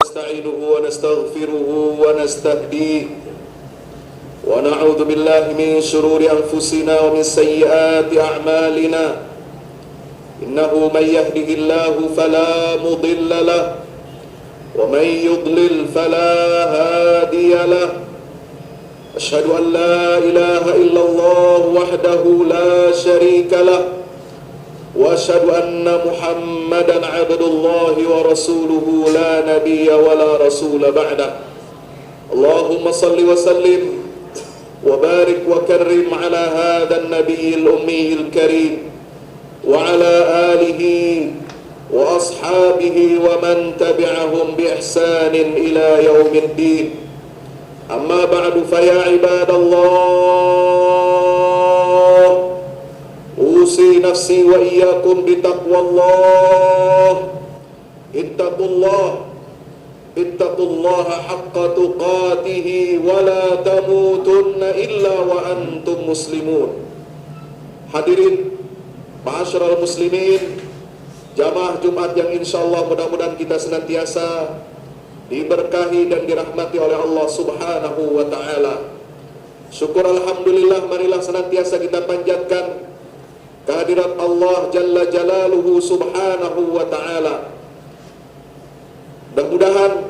ونستعينه ونستغفره ونستهديه ونعوذ بالله من شرور أنفسنا ومن سيئات أعمالنا إنه من يهده الله فلا مضل له ومن يضلل فلا هادي له أشهد أن لا إله إلا الله وحده لا شريك له وأشهد أن محمدا عبد الله ورسوله لا نبي ولا رسول بعده اللهم صل وسلم وبارك وكرم على هذا النبي الأمي الكريم وعلى آله وأصحابه ومن تبعهم بإحسان إلى يوم الدين أما بعد فيا عباد الله أوصي نفسي وإياكم بتقوى الله اتقوا الله حق تقاته ولا تموتن إلا وأنتم مسلمون. Hadirin ma'asyiral muslimin, jamaah Jumat yang insyaallah mudah-mudahan kita senantiasa diberkahi dan dirahmati oleh Allah Subhanahu wa ta'ala. Syukur alhamdulillah, marilah senantiasa kita panjatkan kehadirat Allah Jalla Jalaluhu Subhanahu wa ta'ala. Mudah-mudahan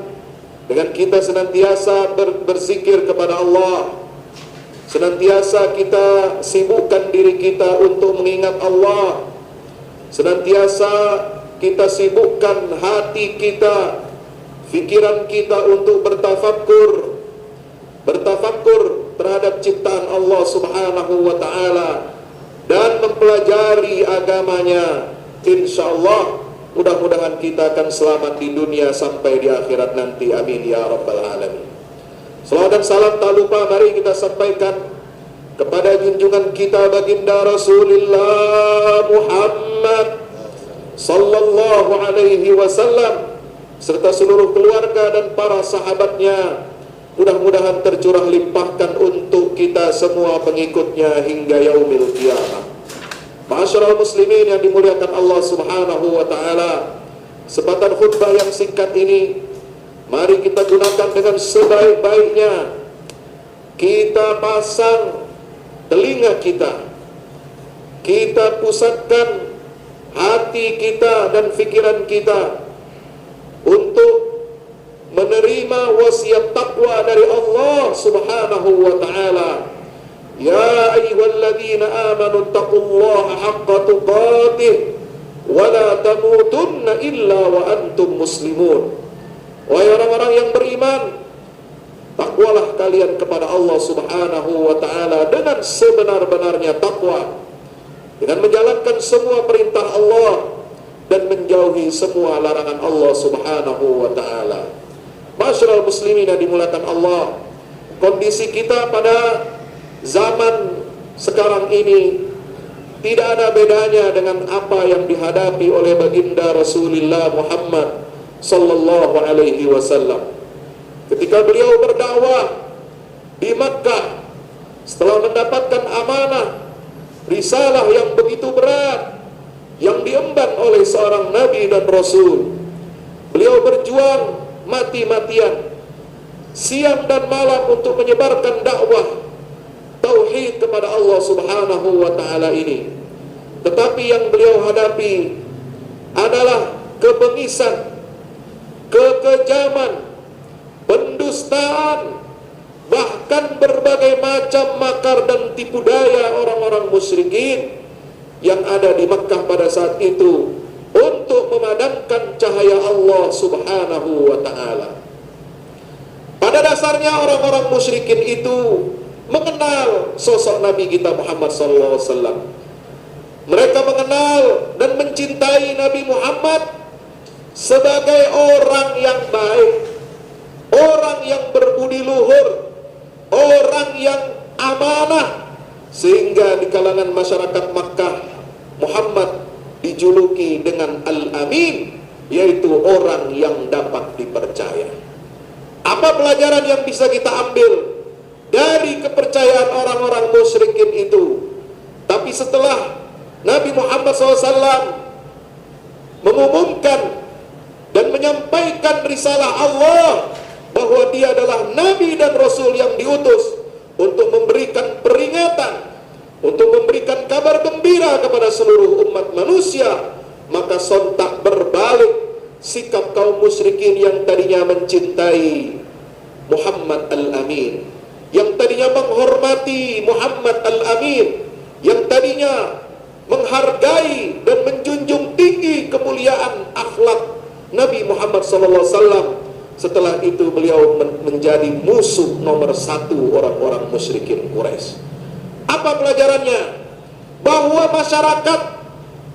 dengan kita senantiasa berzikir kepada Allah, senantiasa kita sibukkan diri kita untuk mengingat Allah, senantiasa kita sibukkan hati kita, fikiran kita untuk bertafakkur terhadap ciptaan Allah Subhanahu wa ta'ala dan mempelajari agamanya. Insyaallah mudah-mudahan kita akan selamat di dunia sampai di akhirat nanti, amin ya rabbal alamin. Salawat dan salam tak lupa mari kita sampaikan kepada junjungan kita baginda Rasulullah Muhammad sallallahu alaihi wasallam serta seluruh keluarga dan para sahabatnya. Mudah-mudahan tercurah limpahkan untuk kita semua pengikutnya hingga yaumil qiyamah. Ma'asyiral muslimin yang dimuliakan Allah Subhanahu wa ta'ala, kesempatan khutbah yang singkat ini mari kita gunakan dengan sebaik-baiknya. Kita pasang telinga kita, kita pusatkan hati kita dan pikiran kita untuk menerima wasiat takwa dari Allah Subhanahu wa ta'ala. Ya ayyuhalladzina amanu taqullaha haqqa tuqatih wa la tamutunna illa wa antum muslimun. Wahai orang-orang yang beriman, takwalah kalian kepada Allah Subhanahu wa ta'ala dengan sebenar-benarnya takwa, dengan menjalankan semua perintah Allah dan menjauhi semua larangan Allah Subhanahu wa ta'ala. Ma'asyiral muslimin yang dimuliakan Allah, kondisi kita pada zaman sekarang ini tidak ada bedanya dengan apa yang dihadapi oleh baginda Rasulullah Muhammad sallallahu alaihi wasallam ketika beliau berdakwah di Makkah setelah mendapatkan amanah risalah yang begitu berat yang diemban oleh seorang nabi dan rasul. Beliau berjuang mati-matian siang dan malam untuk menyebarkan dakwah tauhid kepada Allah Subhanahu wa ta'ala ini. Tetapi yang beliau hadapi adalah kebengisan, kekejaman, pendustaan, bahkan berbagai macam makar dan tipu daya orang-orang musyrikin yang ada di Makkah pada saat itu untuk memadamkan cahaya Allah Subhanahu wa ta'ala. Pada dasarnya orang-orang musyrikin itu mengenal sosok Nabi kita Muhammad sallallahu alaihi wasallam. Mereka mengenal dan mencintai Nabi Muhammad sebagai orang yang baik, orang yang berbudi luhur, orang yang amanah, sehingga di kalangan masyarakat Makkah Muhammad dijuluki dengan Al-Amin, yaitu orang yang dapat dipercaya. Apa pelajaran yang bisa kita ambil dari kepercayaan orang-orang musyrikin itu? Tapi setelah Nabi Muhammad SAW mengumumkan dan menyampaikan risalah Allah, bahwa dia adalah Nabi dan Rasul yang diutus untuk memberikan peringatan, untuk memberikan kabar gembira kepada seluruh umat manusia, maka sontak berbalik sikap kaum musyrikin yang tadinya mencintai Muhammad Al-Amin, yang tadinya menghormati Muhammad Al-Amin, yang tadinya menghargai dan menjunjung tinggi kemuliaan akhlak Nabi Muhammad SAW. Setelah itu beliau menjadi musuh nomor satu orang-orang musyrikin Quraisy. Apa pelajarannya? Bahwa masyarakat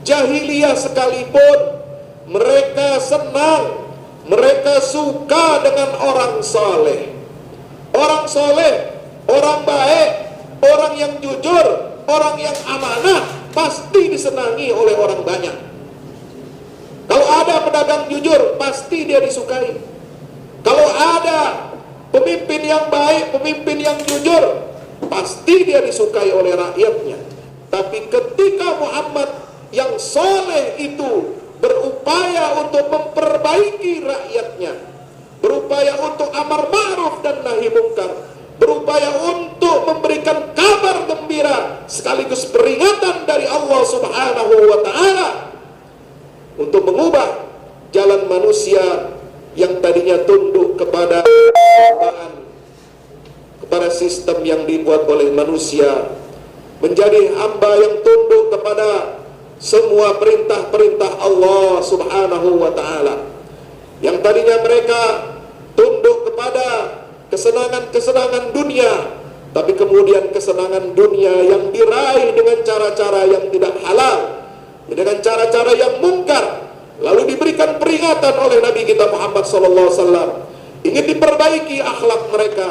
jahiliyah sekalipun mereka senang, mereka suka dengan orang soleh. Orang soleh, orang baik, orang yang jujur, orang yang amanah pasti disenangi oleh orang banyak. Kalau ada pedagang jujur, pasti dia disukai. Kalau ada pemimpin yang baik, pemimpin yang jujur, pasti dia disukai oleh rakyatnya. Tapi ketika Muhammad yang soleh itu berupaya untuk memperbaiki rakyatnya, berupaya untuk amar ma'ruf dan nahi mungkar, berupaya untuk memberikan kabar gembira sekaligus peringatan dari Allah Subhanahu wa Ta'ala untuk mengubah jalan manusia yang tadinya tunduk kepada sistem yang dibuat oleh manusia, menjadi hamba yang tunduk kepada semua perintah-perintah Allah Subhanahu wa Ta'ala. Yang tadinya mereka tunduk kepada kesenangan-kesenangan dunia, tapi kemudian kesenangan dunia yang diraih dengan cara-cara yang tidak halal, dengan cara-cara yang mungkar, lalu diberikan peringatan oleh Nabi kita Muhammad SAW. Ingin diperbaiki akhlak mereka,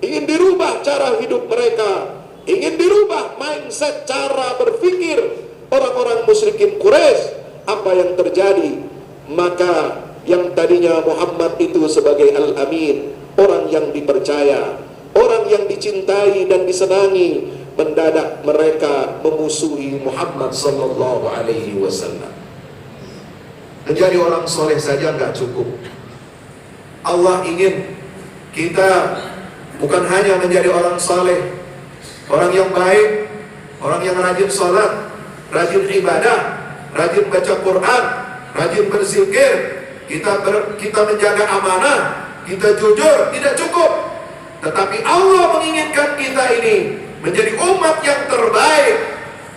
ingin dirubah cara hidup mereka, ingin dirubah mindset cara berpikir orang-orang musyrikin Quraisy. Apa yang terjadi? Maka yang tadinya Muhammad itu sebagai Al-Amin, orang yang dipercaya, orang yang dicintai dan disenangi, mendadak mereka memusuhi Muhammad sallallahu alaihi wasallam. Menjadi orang soleh saja nggak cukup. Allah ingin kita bukan hanya menjadi orang soleh, orang yang baik, orang yang rajin sholat, rajin ibadah, rajin baca Quran, rajin berzikir, kita menjaga amanah, kita jujur, tidak cukup. Tetapi Allah menginginkan kita ini menjadi umat yang terbaik,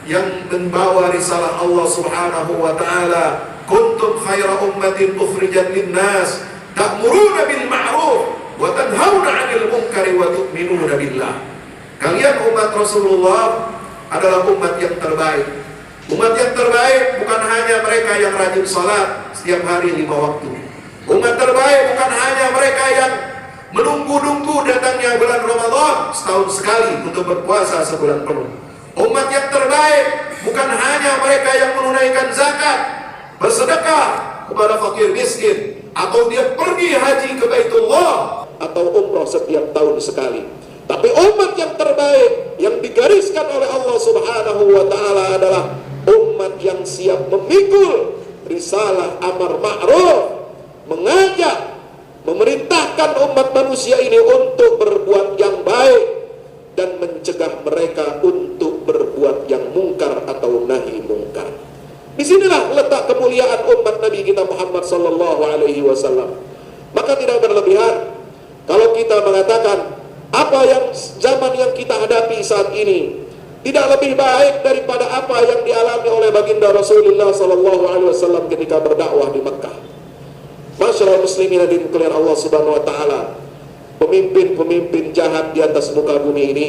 yang membawa risalah Allah Subhanahu wa Ta'ala. Kuntum khaira ummatin ukhrijat linnas ta'muruna bil ma'ruf wa tanhauna 'anil munkari wa tu'minuna billah. Kalian umat Rasulullah adalah umat yang terbaik. Umat yang terbaik bukan hanya mereka yang rajin salat setiap hari 5 waktu. Umat terbaik bukan hanya mereka yang menunggu-nunggu datangnya bulan Ramadan setahun sekali untuk berpuasa sebulan penuh. Umat yang terbaik bukan hanya mereka yang menunaikan zakat, bersedekah kepada fakir miskin, atau dia pergi haji ke Baitullah atau umrah setiap tahun sekali. Tapi umat yang terbaik yang digariskan oleh Allah Subhanahu wa Ta'ala adalah umat yang siap memikul risalah amar ma'ruf, mengajak, memerintahkan umat manusia ini untuk berbuat yang baik dan mencegah mereka untuk berbuat yang mungkar atau nahi mungkar. Disinilah letak kemuliaan umat Nabi kita Muhammad sallallahu alaihi wasallam. Maka tidak berlebihan kalau kita mengatakan apa yang zaman yang kita hadapi saat ini tidak lebih baik daripada apa yang dialami oleh baginda Rasulullah sallallahu alaihi wasallam ketika berdakwah di Mekkah. Masyaallah muslimin yang dimuliakan Allah Subhanahu wa Ta'ala, pemimpin-pemimpin jahat di atas muka bumi ini,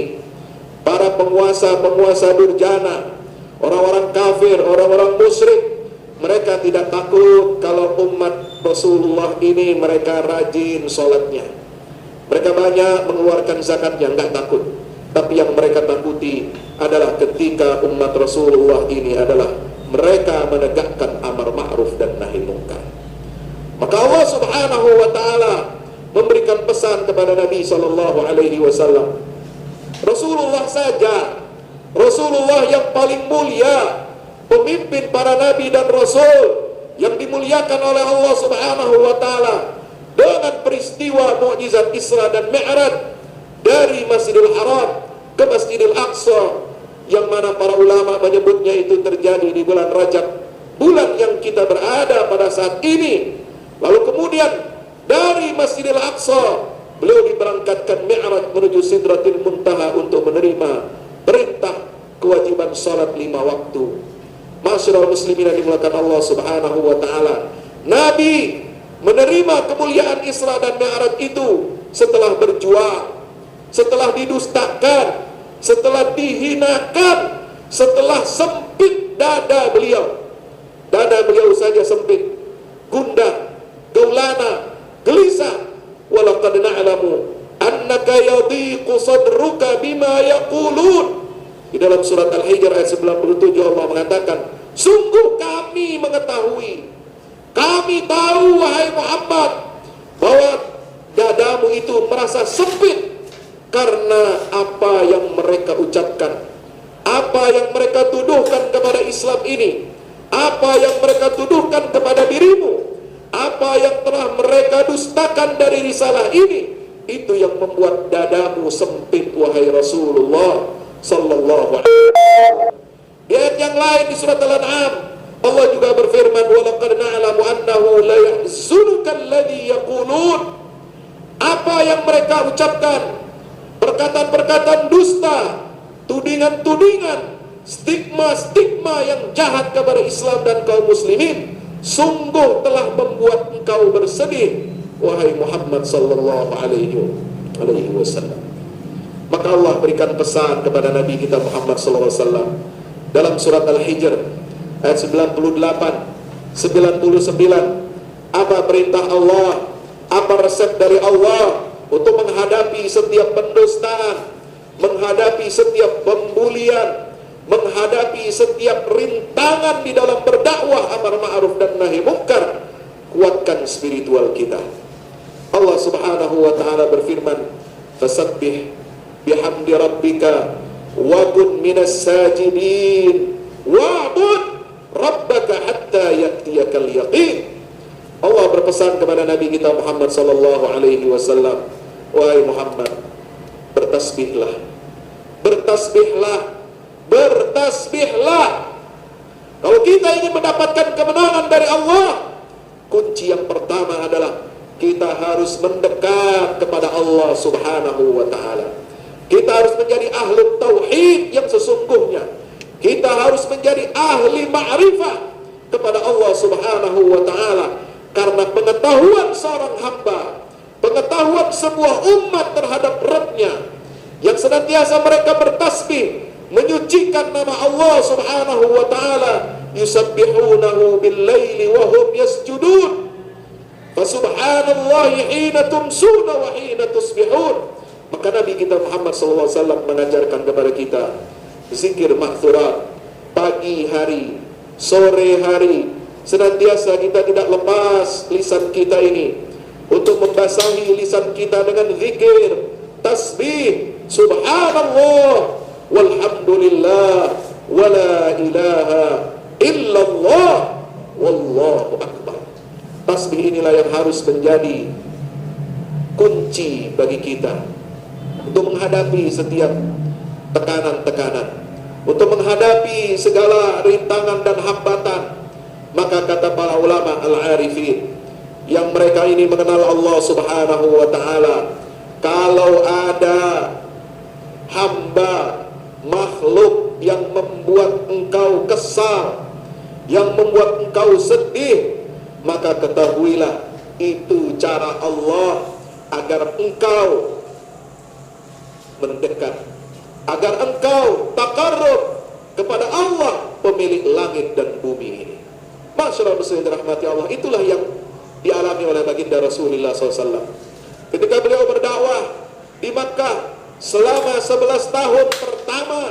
para penguasa-penguasa durjana, orang-orang kafir, orang-orang musyrik, mereka tidak takut kalau umat Rasulullah ini mereka rajin sholatnya, mereka banyak mengeluarkan zakatnya, nggak takut. Tapi yang mereka takuti adalah ketika umat Rasulullah ini adalah mereka menegakkan amar ma'ruf dan nahi mungkar. Maka Allah Subhanahu wa Ta'ala memberikan pesan kepada Nabi sallallahu alaihi wasallam. Rasulullah saja, Rasulullah yang paling mulia, pemimpin para nabi dan rasul, yang dimuliakan oleh Allah Subhanahu wa taala dengan peristiwa mukjizat Isra dan Mi'raj dari Masjidil Haram ke Masjidil Aqsa, yang mana para ulama menyebutnya itu terjadi di bulan Rajab, bulan yang kita berada pada saat ini. Lalu kemudian dari Masjidil Aqsa beliau diberangkatkan Mi'raj menuju Sidratil Muntaha untuk menerima perintah kewajiban salat 5 waktu. Masyarul muslimin yang dimuliakan Allah Subhanahu wa taala, Nabi menerima kemuliaan Isra dan Mi'raj itu setelah berjuang, setelah didustakan, setelah dihinakan, setelah sempit dada beliau. Dada beliau saja sempit, gundah, gaulana, gelisah. Walaqad na'lamu annaka yadhiqu sadruka bima yaqulun. Di dalam surat Al-Hijr ayat 97 Allah mengatakan, sungguh kami mengetahui, kami tahu wahai Muhammad, bahwa dadamu itu merasa sempit karena apa yang mereka ucapkan, apa yang mereka tuduhkan kepada Islam ini, apa yang mereka tuduhkan kepada dirimu, apa yang telah mereka dustakan dari risalah ini, itu yang membuat dadamu sempit wahai Rasulullah sallallahu alaihi wasallam. Di ayat yang lain di surat Al-An'am Allah juga berfirman, walaqad na'lamu annahu la yahzunuka alladhi yaqulun. Apa yang mereka ucapkan, perkataan-perkataan dusta, tudingan-tudingan, stigma-stigma yang jahat kepada Islam dan kaum muslimin, sungguh telah membuat engkau bersedih wahai Muhammad sallallahu alaihi wasallam. Maka Allah berikan pesan kepada Nabi kita Muhammad sallallahu alaihi wasallam dalam surat Al-Hijr ayat 98, 99. Apa perintah Allah, apa resep dari Allah untuk menghadapi setiap pendustaan, menghadapi setiap pembulian, menghadapi setiap rintangan di dalam berdakwah amar ma'ruf dan nahi munkar. Kuatkan spiritual kita. Allah Subhanahu wa taala berfirman, fasabbih bihamdi rabbika wa kun minas sajidin wa'bud rabbaka hatta ya'tiyakal yaqin. Allah berpesan kepada Nabi kita Muhammad sallallahu alaihi wasallam, wahai Muhammad, bertasbihlah, bertasbihlah, bertasbihlah. Kalau kita ingin mendapatkan kemenangan dari Allah, kunci yang pertama adalah kita harus mendekat kepada Allah Subhanahu wa taala. Kita harus menjadi ahli tauhid yang sesungguhnya. Kita harus menjadi ahli ma'rifah kepada Allah Subhanahu wa taala. Karena pengetahuan seorang hamba, pengetahuan sebuah umat terhadap Rabb-Nya, yang senantiasa mereka bertasbih, menyucikan nama Allah Subhanahu wa taala, yusabbihunahu bil-laili wa hum yasjudun. Fasubhanallahi hina tumsuna wa hina tusbihun. Maka Nabi kita Muhammad SAW mengajarkan kepada kita zikir maghfurat pagi hari, sore hari. Senantiasa kita tidak lepas lisan kita ini untuk membasahi lisan kita dengan zikir, tasbih, subhanallah, walhamdulillah, wala ilaha illallah, wallahu akbar. Tasbih inilah yang harus menjadi kunci bagi kita untuk menghadapi setiap tekanan-tekanan, untuk menghadapi segala rintangan dan hambatan. Maka kata para ulama al-arifin, yang mereka ini mengenal Allah Subhanahu wa ta'ala, kalau ada hamba makhluk yang membuat engkau kesal, yang membuat engkau sedih, maka ketahuilah itu cara Allah agar engkau mendekat, agar engkau takarrub kepada Allah pemilik langit dan bumi ini. Masyaallah muslimin rahmati Allah, itulah yang dialami oleh baginda Rasulullah SAW ketika beliau berdakwah di Makkah selama 11 tahun pertama.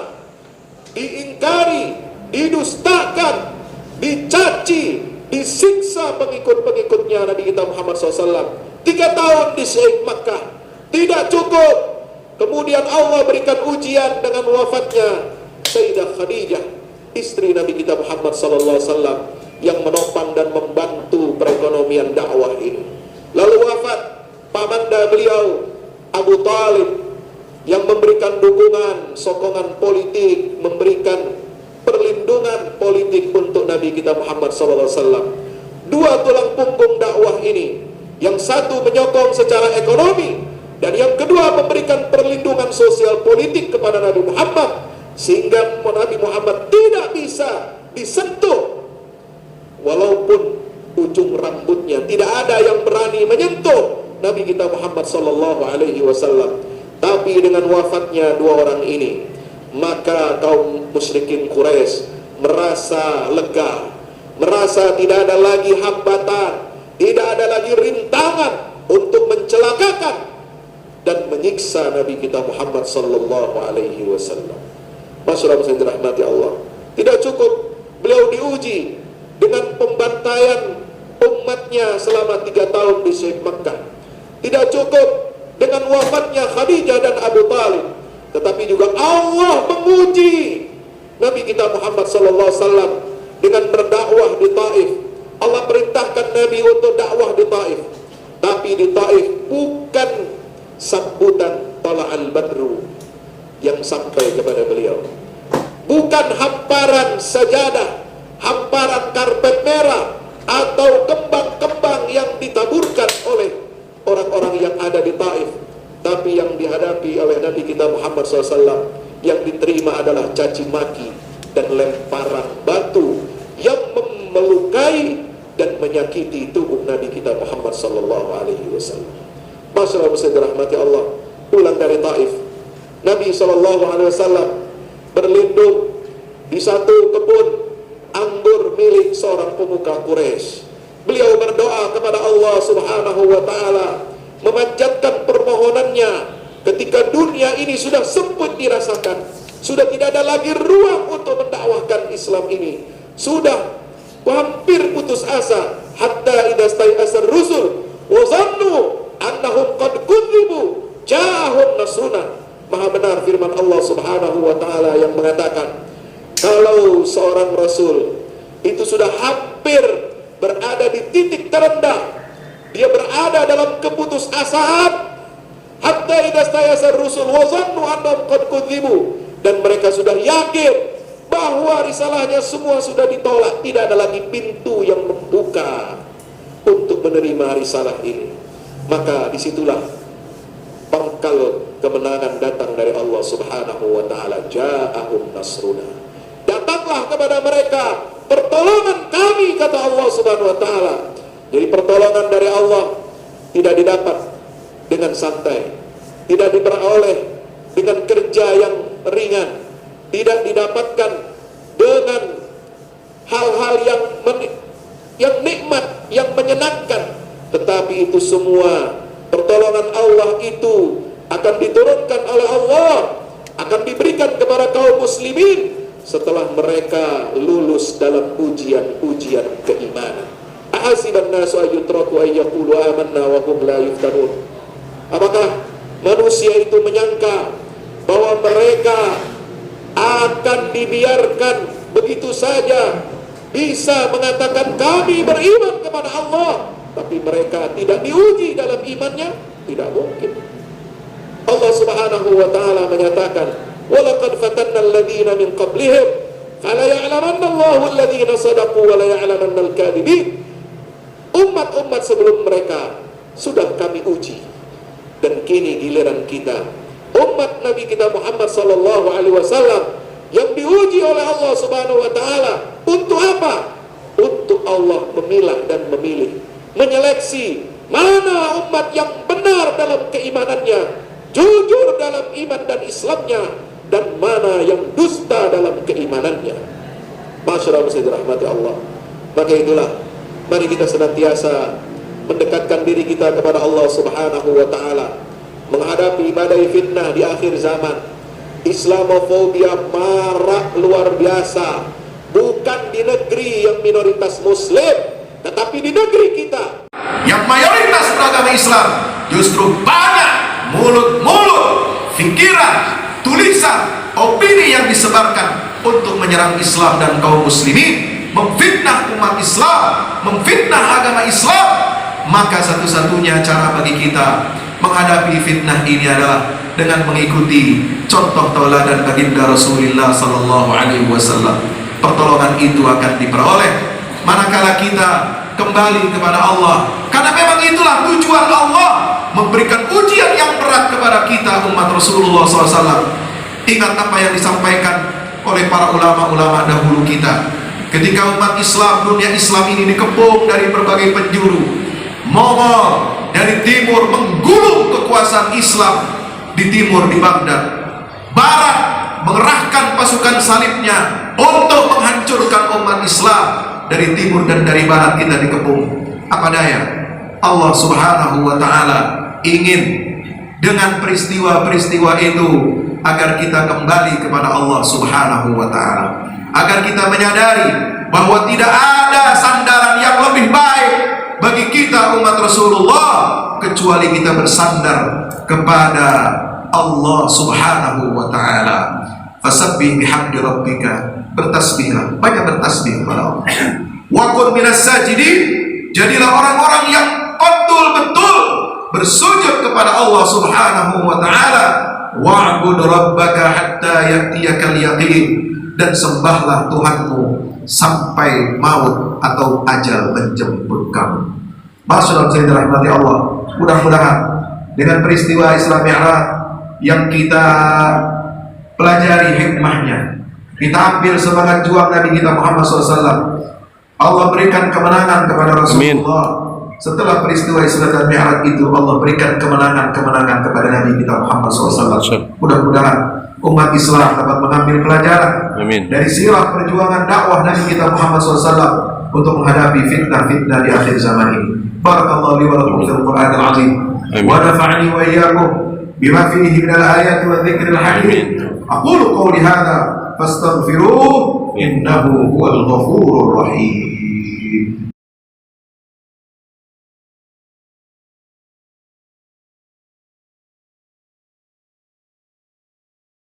Diingkari, didustakan, dicaci, disiksa pengikut-pengikutnya Nabi kita Muhammad SAW. 3 tahun di Syekh Makkah tidak cukup. Kemudian Allah berikan ujian dengan wafatnya Sayyidah Khadijah, istri Nabi kita Muhammad SAW, yang menopang dan membantu perekonomian dakwah ini. Lalu wafat pamanda beliau Abu Talib yang memberikan dukungan, sokongan politik, memberikan perlindungan politik untuk Nabi kita Muhammad SAW. Dua tulang punggung dakwah ini, yang satu menyokong secara ekonomi, dan yang kedua memberikan perlindungan sosial politik kepada Nabi Muhammad, sehingga Nabi Muhammad tidak bisa disentuh, walaupun ujung rambutnya tidak ada yang berani menyentuh Nabi kita Muhammad SAW. Tapi dengan wafatnya dua orang ini, maka kaum musyrikin Quraisy merasa lega, merasa tidak ada lagi hambatan, tidak ada lagi rintangan untuk mencelakakan dan menyiksa Nabi kita Muhammad SAW. Masyarakat yang dirahmati Allah, tidak cukup beliau diuji dengan pembantaian umatnya selama 3 tahun di Syekh Makkah, tidak cukup dengan wafatnya Khadijah dan Abu Talib, tetapi juga Allah menguji Nabi kita Muhammad SAW dengan berdakwah di Taif. Allah perintahkan Nabi untuk dakwah di Taif, tapi di Taif bukan sambutan tala'al badru yang sampai kepada beliau, bukan hamparan sajadah, hamparan karpet merah, atau kembang-kembang yang ditaburkan oleh orang-orang yang ada di Taif, tapi yang dihadapi oleh Nabi kita Muhammad SAW yang diterima adalah caci maki dan lemparan batu yang melukai dan menyakiti tubuh Nabi kita Muhammad SAW. Masyaallah muslim dirahmati Allah, pulang dari Taif, Nabi SAW berlindung di satu kebun anggur milik seorang pemuka Quraisy. Beliau berdoa kepada Allah Subhanahu wa Ta'ala, memanjatkan permohonannya ketika dunia ini sudah sempit dirasakan, sudah tidak ada lagi ruang untuk mendakwahkan Islam ini, sudah hampir putus asa. Hatta idza stai'asar rusul wa zannu annahum qad kudzibu ja'ahum nasruna. Maha benar firman Allah Subhanahu wa Ta'ala yang mengatakan, kalau seorang rasul itu sudah hampir berada di titik terendah, dia berada dalam keputusasaan, hatta idza stayasar rusul wa zannu annahum qad kudzibu, dan mereka sudah yakin bahwa risalahnya semua sudah ditolak, tidak ada lagi pintu yang membuka untuk menerima risalah ini, maka disitulah pangkal kemenangan datang dari Allah Subhanahu wa Ta'ala. Ja'ahum nasruna, datanglah kepada mereka pertolongan kami, kata Allah Subhanahu wa Ta'ala. Jadi pertolongan dari Allah tidak didapat dengan santai, tidak diperoleh dengan kerja yang ringan, tidak didapatkan dengan hal-hal yang nikmat, yang menyenangkan, tetapi itu semua pertolongan Allah itu akan diturunkan oleh Allah, akan diberikan kepada kaum muslimin setelah mereka lulus dalam ujian-ujian keimanan. Ahasiban nasu ayyutraku ayyaqulu amanna wa hum la yuftanun. Apakah manusia itu menyangka bahwa mereka akan dibiarkan begitu saja bisa mengatakan kami beriman kepada Allah, tapi mereka tidak diuji dalam imannya? Tidak mungkin. Allah Subhanahu wa Ta'ala menyatakan, walaqad fatanna alladhina min qablihim fala ya'lamanna Allahu alladhina sadaqu wa la ya'lamanna al-kadhibin. Umat-umat sebelum mereka sudah kami uji, dan kini giliran kita, umat Nabi kita Muhammad sallallahu alaihi wasallam, yang diuji oleh Allah Subhanahu wa Ta'ala. Untuk apa? Untuk Allah memilah dan memilih, menyeleksi mana umat yang benar dalam keimanannya, jujur dalam iman dan Islamnya, dan mana yang dusta dalam keimanannya. Masyaallah muslim dirahmati Allah. Maka itulah, mari kita senantiasa mendekatkan diri kita kepada Allah Subhanahu wa Ta'ala, menghadapi badai fitnah di akhir zaman. Islamofobia marak luar biasa, bukan di negeri yang minoritas muslim, tetapi di negeri kita yang mayoritas beragama Islam. Justru banyak mulut-mulut, pikiran, tulisan, opini yang disebarkan untuk menyerang Islam dan kaum muslimin, memfitnah umat Islam, memfitnah agama Islam, maka satu-satunya cara bagi kita menghadapi fitnah ini adalah dengan mengikuti contoh tauladan baginda Rasulullah sallallahu alaihi wasallam. Pertolongan itu akan diperoleh manakala kita kembali kepada Allah, karena memang itulah tujuan Allah memberikan ujian yang berat kepada kita umat Rasulullah SAW. Ingat apa yang disampaikan oleh para ulama-ulama dahulu kita, ketika umat Islam, dunia Islam ini dikepung dari berbagai penjuru. Mongol dari timur menggulung kekuasaan Islam di timur, di Baghdad. Barat mengerahkan pasukan salibnya untuk menghancurkan umat Islam. Dari timur dan dari barat kita dikepung. Apa daya, Allah subhanahu wa ta'ala ingin dengan peristiwa-peristiwa itu agar kita kembali kepada Allah subhanahu wa ta'ala, agar kita menyadari bahwa tidak ada sandaran yang lebih baik bagi kita umat Rasulullah kecuali kita bersandar kepada Allah subhanahu wa ta'ala. Fasabbih bihamdi rabbika, bertasbihlah, banyak bertasbih kepada Allah. Wa kun minas sajidin, jadilah orang-orang yang betul-betul bersujud kepada Allah subhanahu wa ta'ala. Wa'bud rabbaka hatta ya'tiyakal yaqin, dan sembahlah Tuhanmu sampai maut atau ajal menjemput kamu. Maksudnya saya dirahmati Allah, mudah-mudahan dengan peristiwa Isra Mi'raj yang kita pelajari hikmahnya, kita ambil semangat juang Nabi kita Muhammad SAW, Allah berikan kemenangan kepada Rasulullah. Setelah peristiwa Isra dan Mi'raj itu, Allah berikan kemenangan-kemenangan kepada Nabi kita Muhammad SAW. Mudah-mudahan umat Islam dapat mengambil pelajaran dari sirah perjuangan dakwah Nabi kita Muhammad SAW untuk menghadapi fitnah-fitnah di akhir zaman ini. Barakallahu li wa lakum fil Qur'anil azim, wa nafa'ani wa iyyakum bima fihi minal ayati wa dzikril hakim. Aqulu qawli hadza fastaghfiruhu innahu huwal ghafurur rahim.